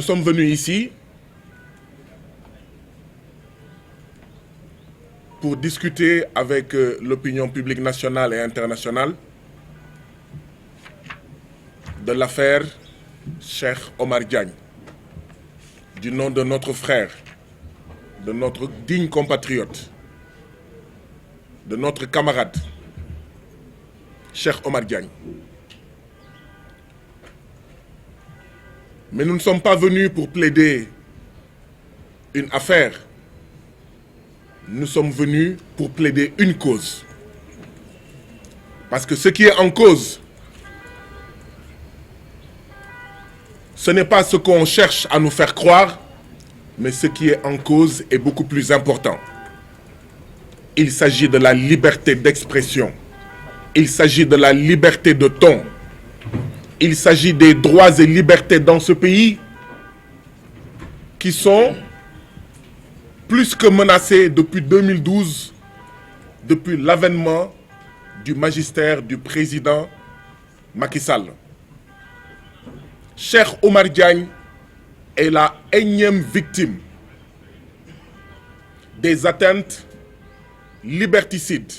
Nous sommes venus ici pour discuter avec l'opinion publique nationale et internationale de l'affaire Cheikh Omar Diagne, du nom de notre frère, de notre digne compatriote, de notre camarade, Cheikh Omar Diagne. Mais nous ne sommes pas venus pour plaider une affaire. Nous sommes venus pour plaider une cause. Parce que ce qui est en cause, ce n'est pas ce qu'on cherche à nous faire croire, mais ce qui est en cause est beaucoup plus important. Il s'agit de la liberté d'expression. Il s'agit de la liberté de ton. Il s'agit des droits et libertés dans ce pays qui sont plus que menacés depuis 2012, depuis l'avènement du magistère du président Macky Sall. Cheikh Omar Diagne est la énième victime des atteintes liberticides,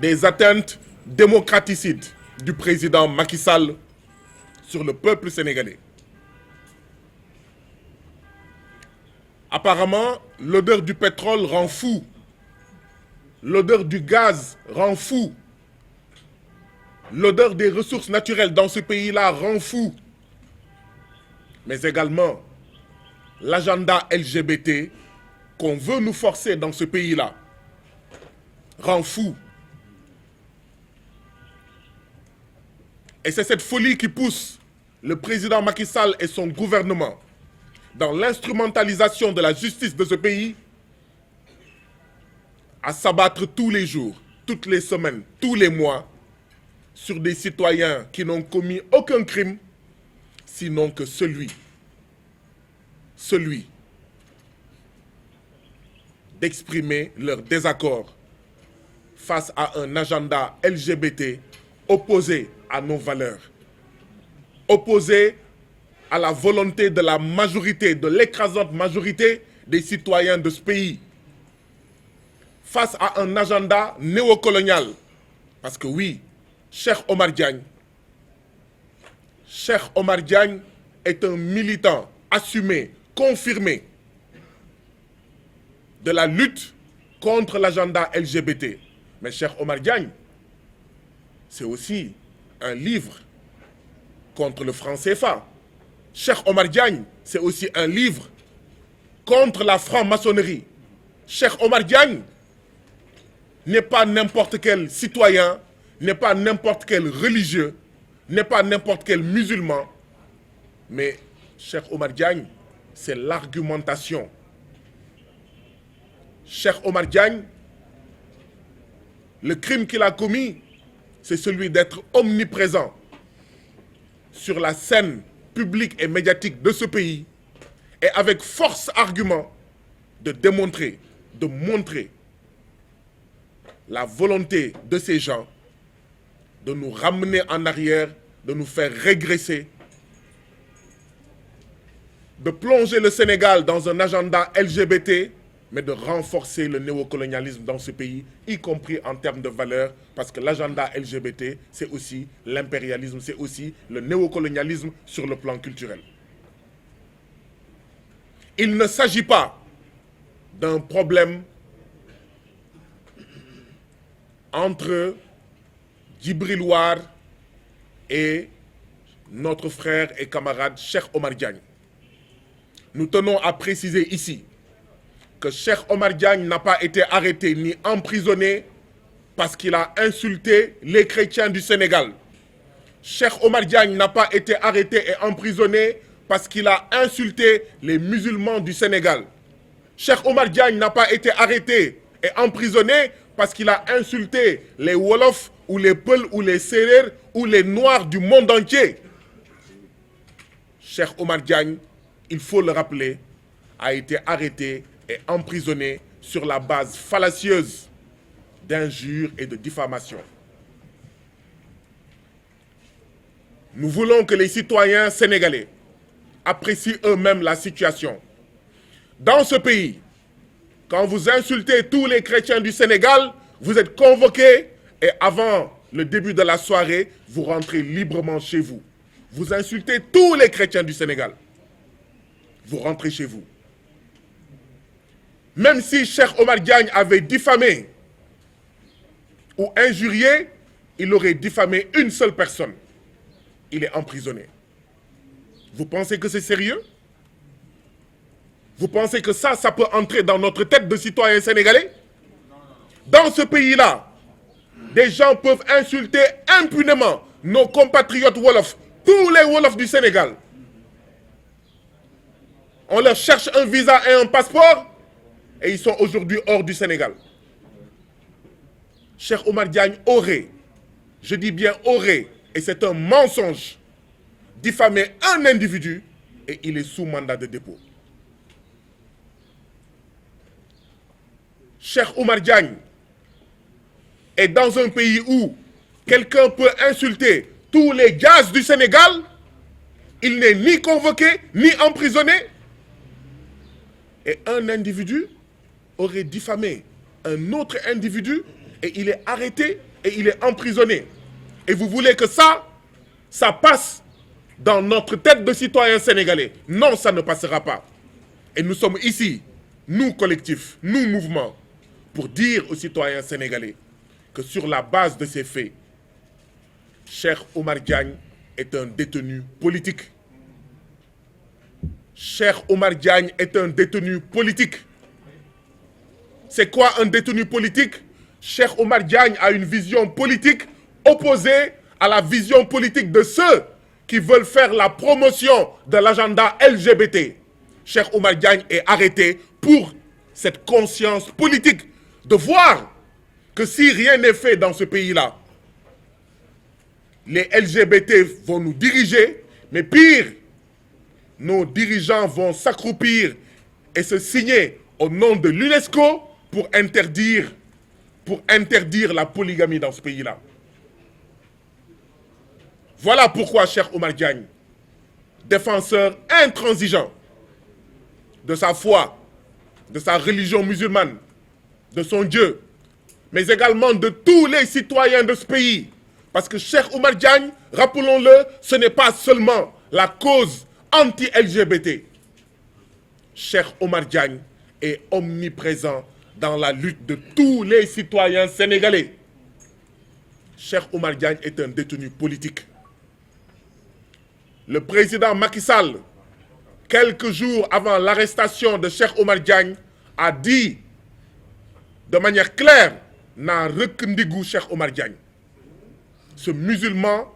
des atteintes démocraticides du président Macky Sall sur le peuple sénégalais. Apparemment, l'odeur du pétrole rend fou. L'odeur du gaz rend fou. L'odeur des ressources naturelles dans ce pays-là rend fou. Mais également, l'agenda LGBT qu'on veut nous forcer dans ce pays-là rend fou. Et c'est cette folie qui pousse le président Macky Sall et son gouvernement dans l'instrumentalisation de la justice de ce pays à s'abattre tous les jours, toutes les semaines, tous les mois sur des citoyens qui n'ont commis aucun crime, sinon que celui d'exprimer leur désaccord face à un agenda LGBT opposé à nos valeurs, opposé à la volonté de la majorité, de l'écrasante majorité des citoyens de ce pays, face à un agenda néocolonial. Parce que oui, Cheikh Omar Diagne est un militant assumé, confirmé de la lutte contre l'agenda LGBT. Mais Cheikh Omar Diagne, c'est aussi un livre contre le franc CFA. Cheikh Omar Diagne, c'est aussi un livre contre la franc-maçonnerie. Cheikh Omar Diagne n'est pas n'importe quel citoyen, n'est pas n'importe quel religieux, n'est pas n'importe quel musulman, mais Cheikh Omar Diagne, c'est l'argumentation. Cheikh Omar Diagne, le crime qu'il a commis, c'est celui d'être omniprésent sur la scène publique et médiatique de ce pays et avec force argument de démontrer, de montrer la volonté de ces gens de nous ramener en arrière, de nous faire régresser, de plonger le Sénégal dans un agenda LGBT, mais de renforcer le néocolonialisme dans ce pays, y compris en termes de valeurs, parce que l'agenda LGBT, c'est aussi l'impérialisme, c'est aussi le néocolonialisme sur le plan culturel. Il ne s'agit pas d'un problème entre Djibril War et notre frère et camarade Cheikh Omar Diagne. Nous tenons à préciser ici que Cheikh Omar Diagne n'a pas été arrêté ni emprisonné parce qu'il a insulté les chrétiens du Sénégal. Cheikh Omar Diagne n'a pas été arrêté et emprisonné parce qu'il a insulté les musulmans du Sénégal. Cheikh Omar Diagne n'a pas été arrêté et emprisonné parce qu'il a insulté les Wolofs ou les Peuls ou les Sérères ou les Noirs du monde entier. Cheikh Omar Diagne, il faut le rappeler, a été arrêté et emprisonné sur la base fallacieuse d'injures et de diffamation. Nous voulons que les citoyens sénégalais apprécient eux-mêmes la situation. Dans ce pays, quand vous insultez tous les chrétiens du Sénégal, vous êtes convoqués et avant le début de la soirée, vous rentrez librement chez vous. Vous insultez tous les chrétiens du Sénégal. Vous rentrez chez vous. Même si Cheikh Omar Diagne avait diffamé ou injurié, il aurait diffamé une seule personne. Il est emprisonné. Vous pensez que c'est sérieux? Vous pensez que ça peut entrer dans notre tête de citoyens sénégalais? Dans ce pays-là, des gens peuvent insulter impunément nos compatriotes Wolofs, tous les Wolofs du Sénégal. On leur cherche un visa et un passeport et ils sont aujourd'hui hors du Sénégal. Cheikh Omar Diagne aurait, je dis bien aurait, et c'est un mensonge, diffamé un individu et il est sous mandat de dépôt. Cheikh Omar Diagne est dans un pays où quelqu'un peut insulter tous les gaz du Sénégal, il n'est ni convoqué, ni emprisonné. Et un individu aurait diffamé un autre individu et il est arrêté et il est emprisonné. Et vous voulez que ça passe dans notre tête de citoyens sénégalais? Non, ça ne passera pas. Et nous sommes ici, nous collectifs, nous mouvements, pour dire aux citoyens sénégalais que sur la base de ces faits, Cheikh Omar Diagne est un détenu politique. Cheikh Omar Diagne est un détenu politique. C'est quoi un détenu politique? Cheikh Omar Diagne a une vision politique opposée à la vision politique de ceux qui veulent faire la promotion de l'agenda LGBT. Cheikh Omar Diagne est arrêté pour cette conscience politique de voir que si rien n'est fait dans ce pays-là, les LGBT vont nous diriger, mais pire, nos dirigeants vont s'accroupir et se signer au nom de l'UNESCO pour interdire la polygamie dans ce pays-là. Voilà pourquoi Cheikh Omar Diagne, défenseur intransigeant de sa foi, de sa religion musulmane, de son Dieu, mais également de tous les citoyens de ce pays. Parce que Cheikh Omar Diagne, rappelons-le, ce n'est pas seulement la cause anti-LGBT. Cheikh Omar Diagne est omniprésent dans la lutte de tous les citoyens sénégalais. Cheikh Omar Diagne est un détenu politique. Le président Macky Sall, quelques jours avant l'arrestation de Cheikh Omar Diagne, a dit de manière claire, n'a reconnu Cheikh Omar Diagne. Ce musulman,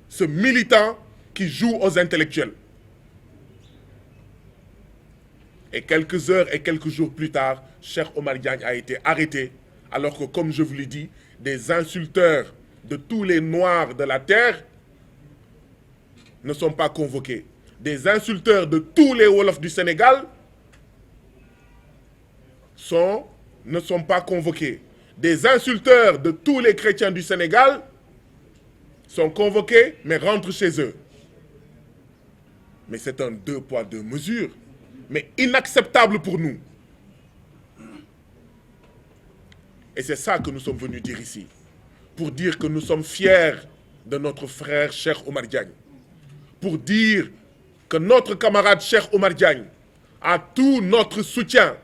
ce militant qui joue aux intellectuels. Et quelques heures et quelques jours plus tard, Cheikh Omar Diagne a été arrêté, alors que, comme je vous l'ai dit, des insulteurs de tous les noirs de la terre ne sont pas convoqués. Des insulteurs de tous les Wolofs du Sénégal ne sont pas convoqués. Des insulteurs de tous les chrétiens du Sénégal sont convoqués, mais rentrent chez eux. Mais c'est un deux poids, deux mesures, mais inacceptable pour nous. Et c'est ça que nous sommes venus dire ici, pour dire que nous sommes fiers de notre frère Cheikh Omar Diagne, pour dire que notre camarade Cheikh Omar Diagne a tout notre soutien,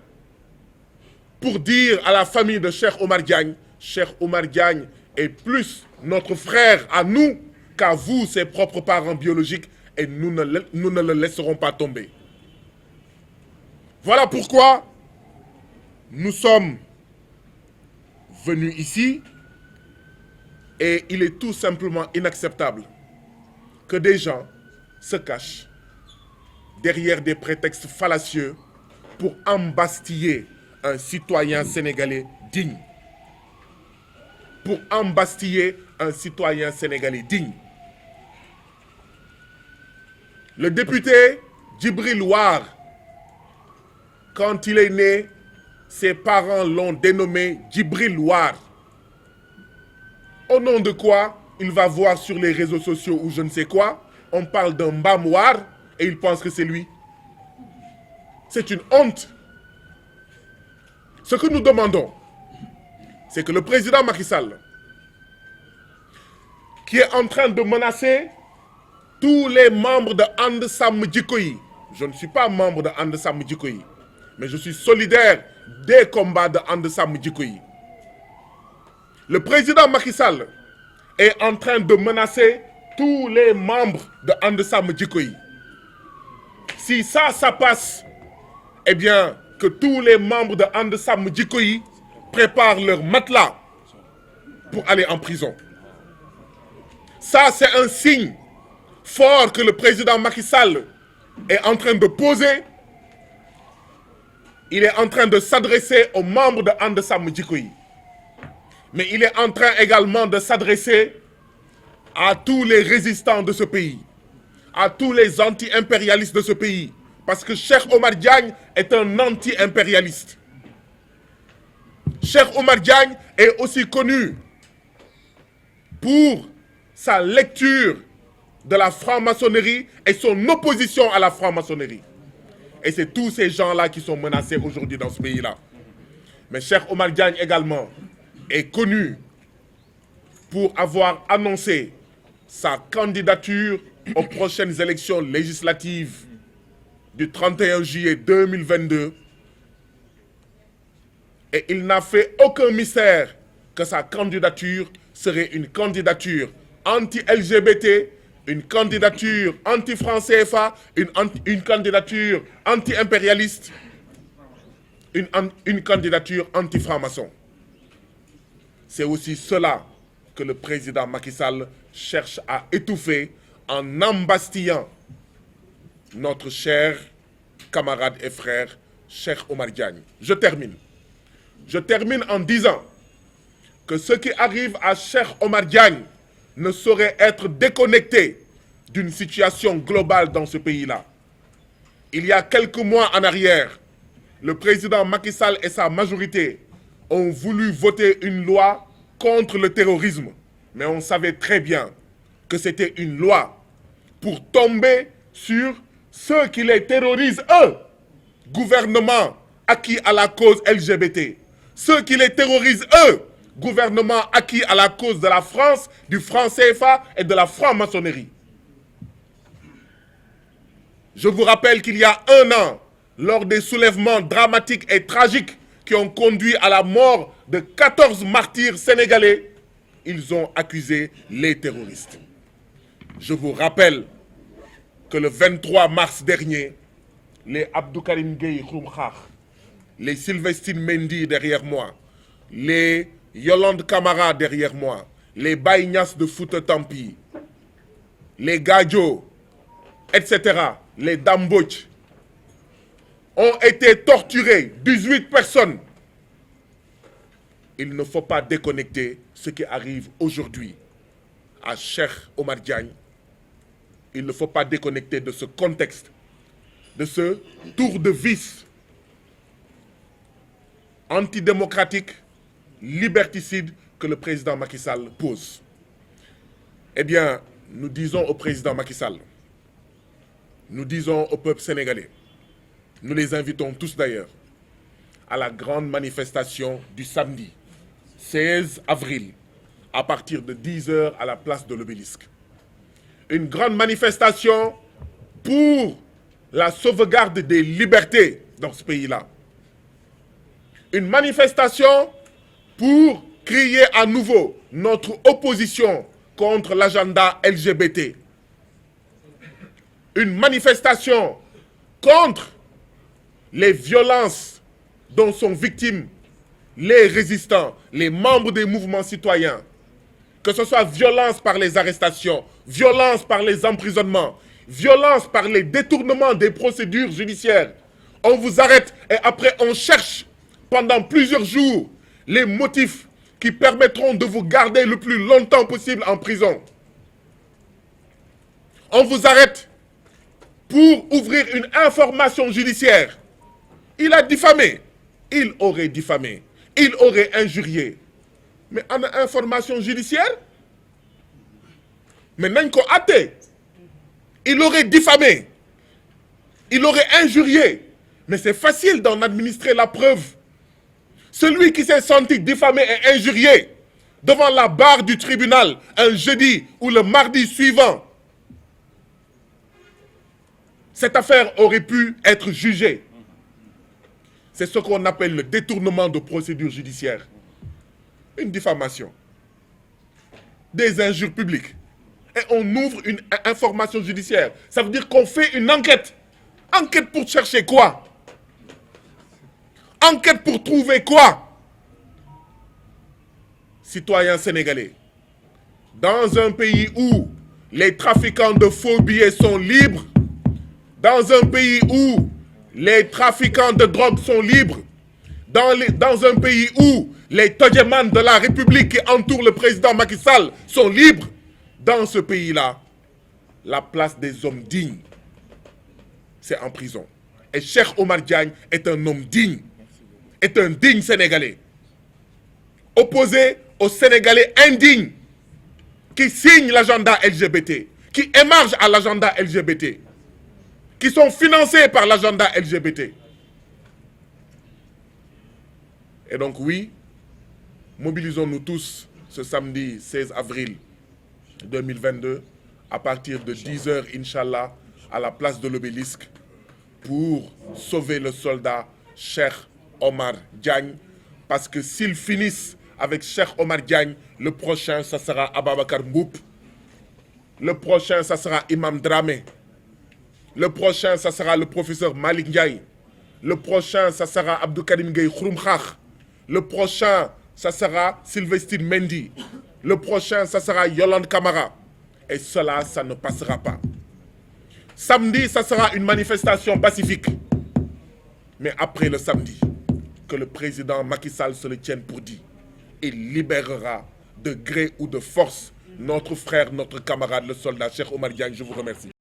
pour dire à la famille de Cheikh Omar Diagne est plus notre frère à nous qu'à vous, ses propres parents biologiques, et nous ne le laisserons pas tomber. Voilà pourquoi nous sommes venus ici, et il est tout simplement inacceptable que des gens se cachent derrière des prétextes fallacieux pour embastiller un citoyen sénégalais digne. Pour embastiller un citoyen sénégalais digne. Le député Djibril War, quand il est né, ses parents l'ont dénommé Djibril War. Au nom de quoi, il va voir sur les réseaux sociaux ou je ne sais quoi, on parle d'un Mbam War et il pense que c'est lui. C'est une honte. Ce que nous demandons, c'est que le président Macky Sall, qui est en train de menacer tous les membres de And Sam Jikko Yi, je ne suis pas membre de And Sam Jikko Yi, mais je suis solidaire des combats de And Sam Jikko Yi. Le président Macky Sall est en train de menacer tous les membres de And Sam Jikko Yi. Si ça passe, eh bien, que tous les membres de And Sam Jikko Yi préparent leur matelas pour aller en prison. Ça, c'est un signe fort que le président Macky Sall est en train de poser. Il est en train de s'adresser aux membres de And Sam Jikko Yi. Mais il est en train également de s'adresser à tous les résistants de ce pays, à tous les anti-impérialistes de ce pays. Parce que Cheikh Omar Diagne est un anti-impérialiste. Cheikh Omar Diagne est aussi connu pour sa lecture de la franc-maçonnerie et son opposition à la franc-maçonnerie. Et c'est tous ces gens-là qui sont menacés aujourd'hui dans ce pays-là. Mais Cheikh Omar Diagne également est connu pour avoir annoncé sa candidature aux prochaines élections législatives du 31 juillet 2022. Et il n'a fait aucun mystère que sa candidature serait une candidature anti-LGBT, une candidature anti-franc CFA, une candidature anti-impérialiste, une candidature anti-franc-maçon. C'est aussi cela que le président Macky Sall cherche à étouffer en embastillant notre cher camarade et frère Cheikh Omar Diagne. Je termine en disant que ce qui arrive à Cheikh Omar Diagne ne saurait être déconnecté d'une situation globale dans ce pays-là. Il y a quelques mois en arrière, le président Macky Sall et sa majorité ont voulu voter une loi contre le terrorisme. Mais on savait très bien que c'était une loi pour tomber sur ceux qui les terrorisent, eux. Gouvernement acquis à la cause LGBT. Ceux qui les terrorisent, eux. Gouvernement acquis à la cause de la France, du franc CFA et de la franc-maçonnerie. Je vous rappelle qu'il y a un an, lors des soulèvements dramatiques et tragiques qui ont conduit à la mort de 14 martyrs sénégalais, ils ont accusé les terroristes. Je vous rappelle que le 23 mars dernier, les Abdou Karim Gueye Khoumkhar, les Sylvestine Mendy derrière moi, les Yolande Camara derrière moi, les Baïnias de Fouta Tampi, les Gadjo, etc., les Damboch, ont été torturés, 18 personnes. Il ne faut pas déconnecter ce qui arrive aujourd'hui à Cheikh Omar Diagne. Il ne faut pas déconnecter de ce contexte, de ce tour de vis antidémocratique, liberticide que le président Macky Sall pose. Eh bien, nous disons au président Macky Sall, nous disons au peuple sénégalais, nous les invitons tous d'ailleurs à la grande manifestation du samedi 16 avril à partir de 10h à la place de l'Obélisque. Une grande manifestation pour la sauvegarde des libertés dans ce pays-là. Une manifestation pour crier à nouveau notre opposition contre l'agenda LGBT. Une manifestation contre les violences dont sont victimes les résistants, les membres des mouvements citoyens. Que ce soit violence par les arrestations, violence par les emprisonnements, violence par les détournements des procédures judiciaires. On vous arrête et après on cherche pendant plusieurs jours les motifs qui permettront de vous garder le plus longtemps possible en prison. On vous arrête pour ouvrir une information judiciaire. Il a diffamé. Il aurait diffamé. Il aurait injurié. Mais en information judiciaire, mais n'en ko atte. Il aurait diffamé. Il aurait injurié. Mais c'est facile d'en administrer la preuve. Celui qui s'est senti diffamé et injurié devant la barre du tribunal un jeudi ou le mardi suivant, cette affaire aurait pu être jugée. C'est ce qu'on appelle le détournement de procédure judiciaire. Une diffamation. Des injures publiques. Et on ouvre une information judiciaire. Ça veut dire qu'on fait une enquête. Enquête pour chercher quoi? Enquête pour trouver quoi? Citoyens sénégalais, dans un pays où les trafiquants de faux billets sont libres, dans un pays où les trafiquants de drogue sont libres, dans un pays où les todjemans de la République qui entourent le président Macky Sall sont libres, dans ce pays-là, la place des hommes dignes, c'est en prison. Et Cheikh Omar Diagne est un homme digne, est un digne Sénégalais, opposé aux Sénégalais indignes qui signent l'agenda LGBT, qui émargent à l'agenda LGBT, qui sont financés par l'agenda LGBT. Et donc oui, mobilisons-nous tous ce samedi 16 avril 2022 à partir de 10h, Inch'Allah, à la place de l'Obélisque pour sauver le soldat Cheikh Omar Diagne. Parce que s'ils finissent avec Cheikh Omar Diagne, le prochain, ça sera Ababakar Mboup. Le prochain, ça sera Imam Dramé. Le prochain, ça sera le professeur Malik Ndiaye. Le prochain, ça sera Abdou Karim Gueye Khouroumkhakh. Le prochain, ça sera Sylvestine Mendy. Le prochain, ça sera Yolande Camara. Et cela, ça ne passera pas. Samedi, ça sera une manifestation pacifique. Mais après le samedi, que le président Macky Sall se le tienne pour dit. Il libérera de gré ou de force notre frère, notre camarade, le soldat Cheikh Omar Diagne. Je vous remercie.